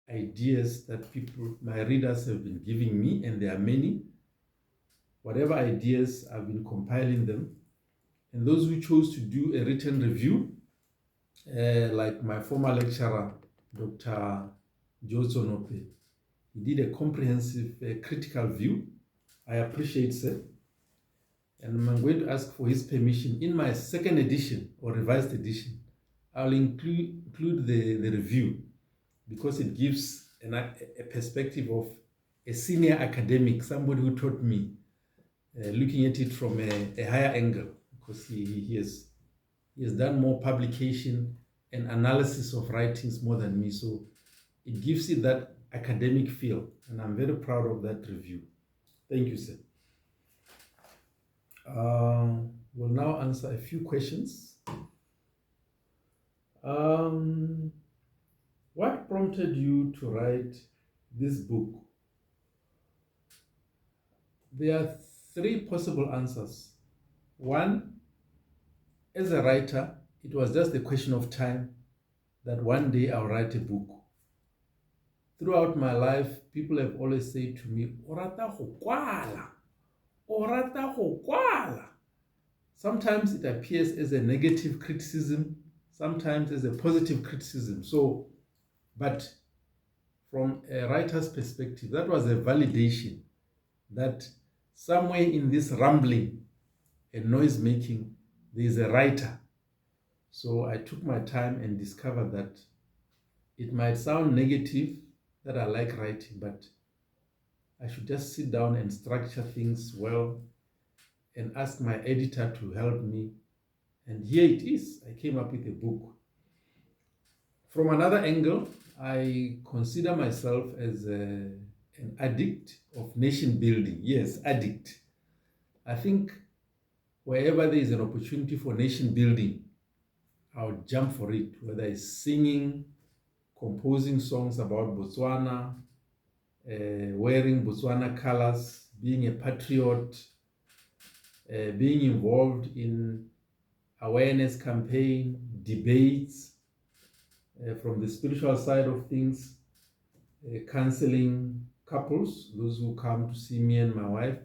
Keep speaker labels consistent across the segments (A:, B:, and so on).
A: ideas that my readers have been giving me, and there are many. Whatever ideas, I've been compiling them. And those who chose to do a written review, like my former lecturer, Dr. Johnson Ope, he did a comprehensive critical view. I appreciate it. And I'm going to ask for his permission. In my second edition or revised edition, I'll include the review, because it gives a perspective of a senior academic, somebody who taught me, looking at it from a higher angle, because he has done more publication and analysis of writings more than me. So it gives it that academic feel, and I'm very proud of that review. Thank you, sir. We'll now answer a few questions. What prompted you to write this book? There are three possible answers. One, as a writer, it was just a question of time that one day I'll write a book. Throughout my life, people have always said to me, "Orata ho kwala, orata ho kwala." Sometimes it appears as a negative criticism, sometimes as a positive criticism. So, but from a writer's perspective, that was a validation that somewhere in this rambling and noise making, there is a writer. So I took my time and discovered that it might sound negative that I like writing, but I should just sit down and structure things well and ask my editor to help me. And here it is. I came up with a book. From another angle, I consider myself as an addict of nation building. Yes, addict. I think wherever there is an opportunity for nation building, I'll jump for it, whether it's singing, composing songs about Botswana, wearing Botswana colors, being a patriot, being involved in awareness campaign, debates, from the spiritual side of things, counseling couples, those who come to see me and my wife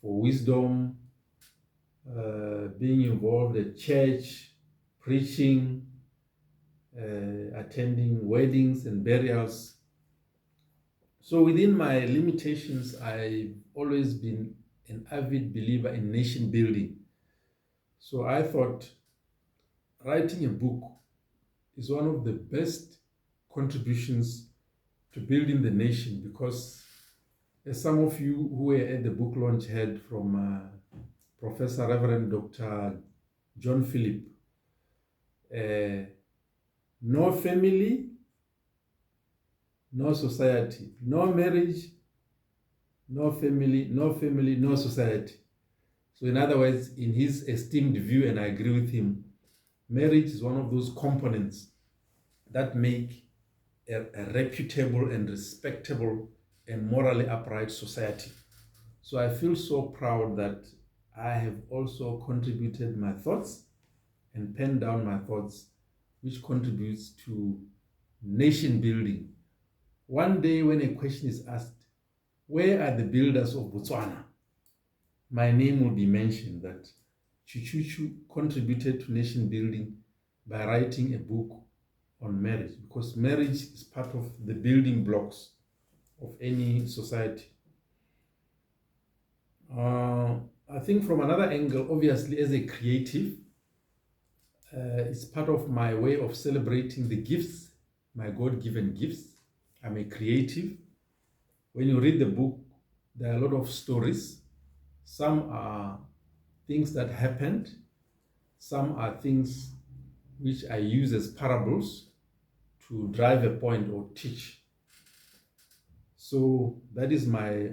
A: for wisdom, being involved at church, preaching, attending weddings and burials. So within my limitations, I've always been an avid believer in nation building. So I thought writing a book is one of the best contributions to building the nation, because as some of you who were at the book launch heard from Professor Reverend Dr. John Philip, no family, no society, no marriage, no family, no society. So in other words, in his esteemed view, and I agree with him, marriage is one of those components that make a reputable and respectable and morally upright society. So I feel so proud that I have also contributed my thoughts and penned down my thoughts, which contributes to nation building. One day when a question is asked, where are the builders of Botswana? My name will be mentioned, that Chuchuchu contributed to nation building by writing a book on marriage, because marriage is part of the building blocks of any society. I think from another angle, obviously as a creative, it's part of my way of celebrating the gifts, my God-given gifts. I'm a creative. When you read the book, there are a lot of stories. Some are things that happened. Some are things which I use as parables to drive a point or teach. So that is my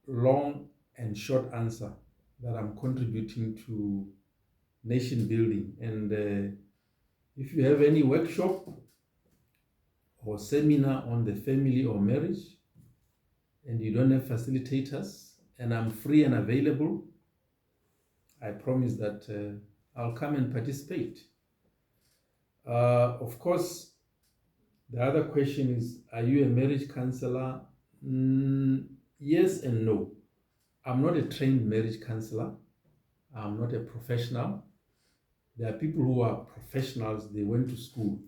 A: long and short answer, that I'm contributing to nation building. And if you have any workshop or seminar on the family or marriage, and you don't have facilitators, and I'm free and available, I promise that I'll come and participate. Of course, The other question is, are you a marriage counselor? Yes and no. I'm not a trained marriage counselor. I'm not a professional. There are people who are professionals, they went to school.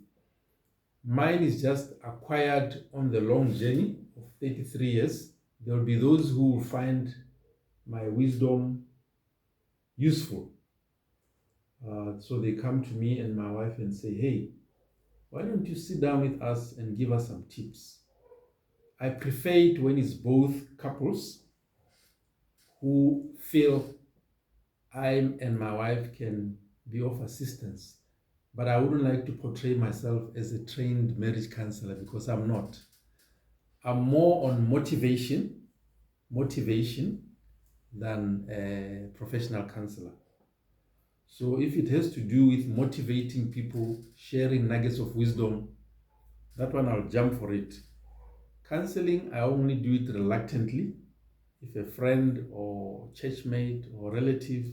A: Mine is just acquired on the long journey of 33 years. There will be those who will find my wisdom useful. So they come to me and my wife and say, hey, why don't you sit down with us and give us some tips? I prefer it when it's both couples who feel I and my wife can be of assistance. But I wouldn't like to portray myself as a trained marriage counselor because I'm not. I'm more on motivation than a professional counselor. So if it has to do with motivating people, sharing nuggets of wisdom, that one I'll jump for it. Counseling, I only do it reluctantly. If a friend or churchmate or relative,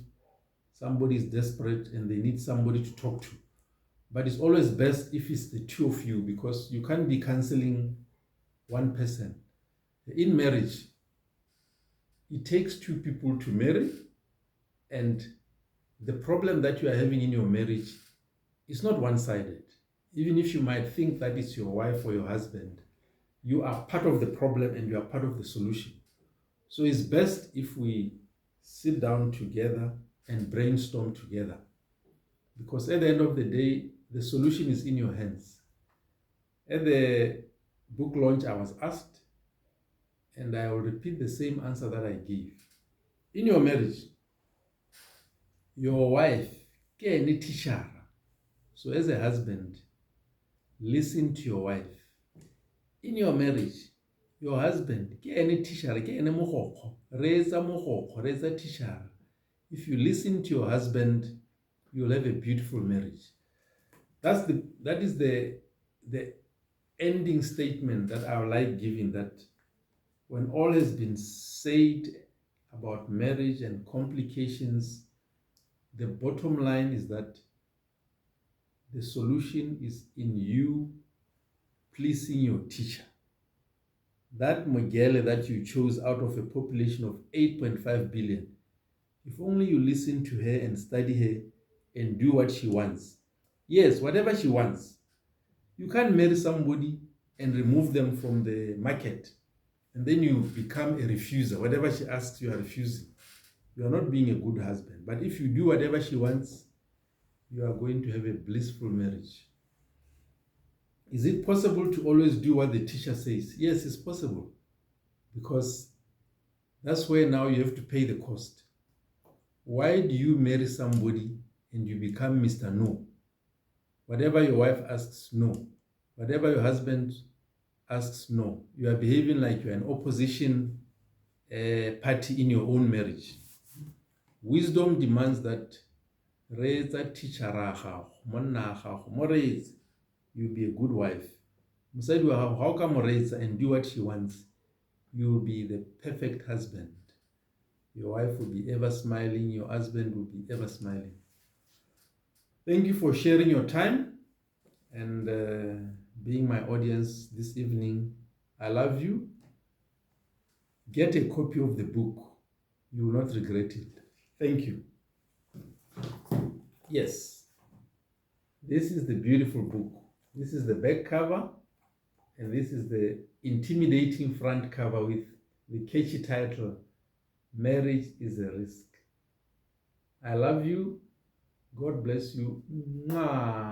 A: somebody is desperate and they need somebody to talk to. But it's always best if it's the two of you, because you can't be counseling one person. In marriage, it takes two people to marry, and the problem that you are having in your marriage is not one-sided. Even if you might think that it's your wife or your husband, you are part of the problem and you are part of the solution. So it's best if we sit down together and brainstorm together, because at the end of the day, the solution is in your hands. At the book launch, I was asked, and I will repeat the same answer that I gave. In your marriage, your wife ke ene teacher. So as a husband, listen to your wife. In your marriage, your husband ke ene teacher, ke ene mogokgo, reetsa mogokgo, reetsa teacher. If you listen to your husband, you'll have a beautiful marriage. That is the ending statement that I would like giving, that when all has been said about marriage and complications, the bottom line is that the solution is in you pleasing your teacher. That Mogele that you chose out of a population of 8.5 billion, if only you listen to her and study her and do what she wants. Yes, whatever she wants. You can't marry somebody and remove them from the market, and then you become a refuser. Whatever she asks, you are refusing. You are not being a good husband. But if you do whatever she wants, you are going to have a blissful marriage. Is it possible to always do what the teacher says? Yes, it's possible, because that's where now you have to pay the cost. Why do you marry somebody and you become Mr. No? Whatever your wife asks, no. Whatever your husband asks, no. You are behaving like you're an opposition party in your own marriage. Wisdom demands that you'll be a good wife. How come and do what she wants? You'll be the perfect husband. Your wife will be ever smiling. Your husband will be ever smiling. Thank you for sharing your time and being my audience this evening. I love you. Get a copy of the book. You will not regret it. Thank you. Yes, this is the beautiful book. This is the back cover, and this is the intimidating front cover with the catchy title, Marriage is a Risk. I love you. God bless you. Mwah.